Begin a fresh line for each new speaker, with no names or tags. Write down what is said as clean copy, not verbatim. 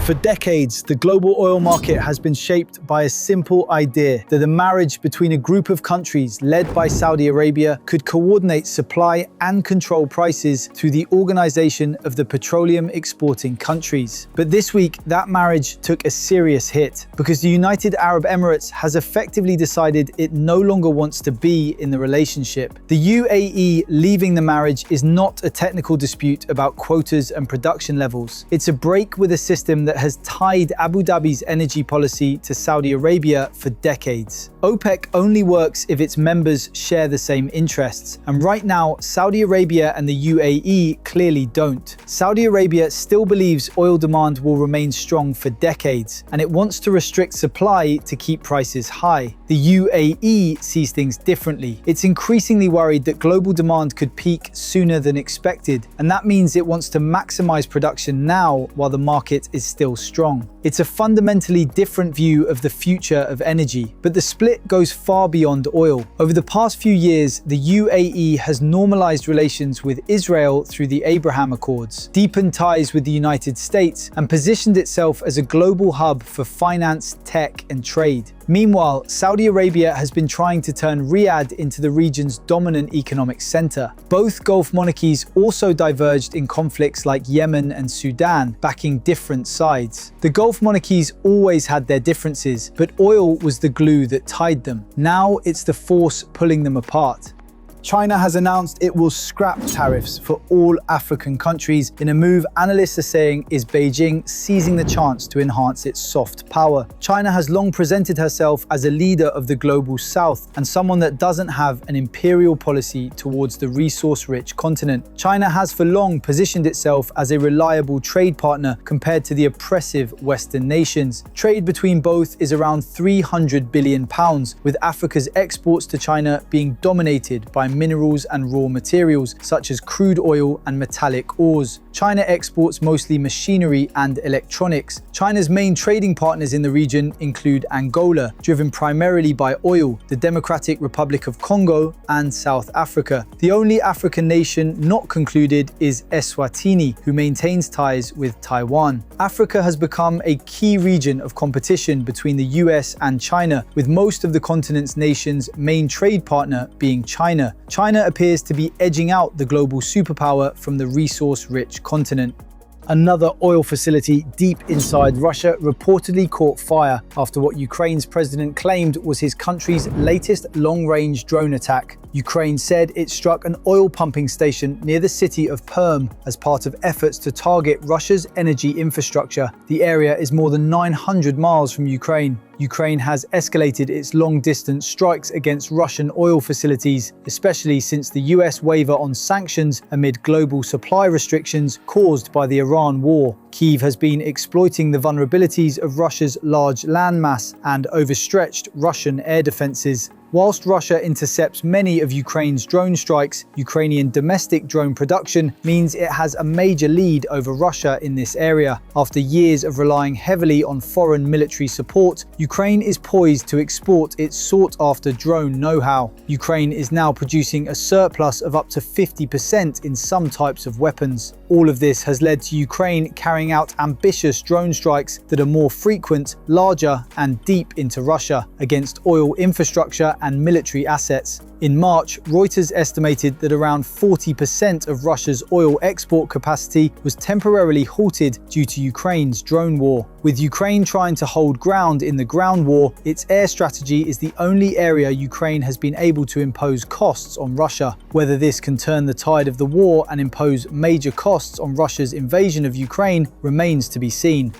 For decades, the global oil market has been shaped by a simple idea that a marriage between a group of countries led by Saudi Arabia could coordinate supply and control prices through the organization of the petroleum exporting countries. But this week, that marriage took a serious hit because the United Arab Emirates has effectively decided it no longer wants to be in the relationship. The UAE leaving the marriage is not a technical dispute about quotas and production levels. It's a break with a system that has tied Abu Dhabi's energy policy to Saudi Arabia for decades. OPEC only works if its members share the same interests, and right now, Saudi Arabia and the UAE clearly don't. Saudi Arabia still believes oil demand will remain strong for decades, and it wants to restrict supply to keep prices high. The UAE sees things differently. It's increasingly worried that global demand could peak sooner than expected, and that means it wants to maximize production now while the market is still strong. It's a fundamentally different view of the future of energy, but the split goes far beyond oil. Over the past few years, the UAE has normalized relations with Israel through the Abraham Accords, deepened ties with the United States, and positioned itself as a global hub for finance, tech, and trade. Meanwhile, Saudi Arabia has been trying to turn Riyadh into the region's dominant economic center. Both Gulf monarchies also diverged in conflicts like Yemen and Sudan, backing different sides. The Gulf monarchies always had their differences, but oil was the glue that tied them. Now it's the force pulling them apart. China has announced it will scrap tariffs for all African countries in a move analysts are saying is Beijing seizing the chance to enhance its soft power. China has long presented herself as a leader of the global south and someone that doesn't have an imperial policy towards the resource-rich continent. China has for long positioned itself as a reliable trade partner compared to the oppressive Western nations. Trade between both is around £300 billion, with Africa's exports to China being dominated by minerals and raw materials such as crude oil and metallic ores. China exports mostly machinery and electronics. China's main trading partners in the region include Angola, driven primarily by oil, the Democratic Republic of Congo, and South Africa. The only African nation not concluded is Eswatini, who maintains ties with Taiwan. Africa has become a key region of competition between the US and China, with most of the continent's nations' main trade partner being China. China appears to be edging out the global superpower from the resource-rich continent. Another oil facility deep inside Russia reportedly caught fire after what Ukraine's president claimed was his country's latest long-range drone attack. Ukraine said it struck an oil pumping station near the city of Perm as part of efforts to target Russia's energy infrastructure. The area is more than 900 miles from Ukraine. Ukraine has escalated its long-distance strikes against Russian oil facilities, especially since the US waiver on sanctions amid global supply restrictions caused by the Iran war. Kyiv has been exploiting the vulnerabilities of Russia's large landmass and overstretched Russian air defenses. Whilst Russia intercepts many of Ukraine's drone strikes, Ukrainian domestic drone production means it has a major lead over Russia in this area. After years of relying heavily on foreign military support, Ukraine is poised to export its sought-after drone know-how. Ukraine is now producing a surplus of up to 50% in some types of weapons. All of this has led to Ukraine carrying out ambitious drone strikes that are more frequent, larger, and deep into Russia against oil infrastructure and military assets. In March, Reuters estimated that around 40% of Russia's oil export capacity was temporarily halted due to Ukraine's drone war. With Ukraine trying to hold ground in the ground war, its air strategy is the only area Ukraine has been able to impose costs on Russia. Whether this can turn the tide of the war and impose major costs on Russia's invasion of Ukraine remains to be seen.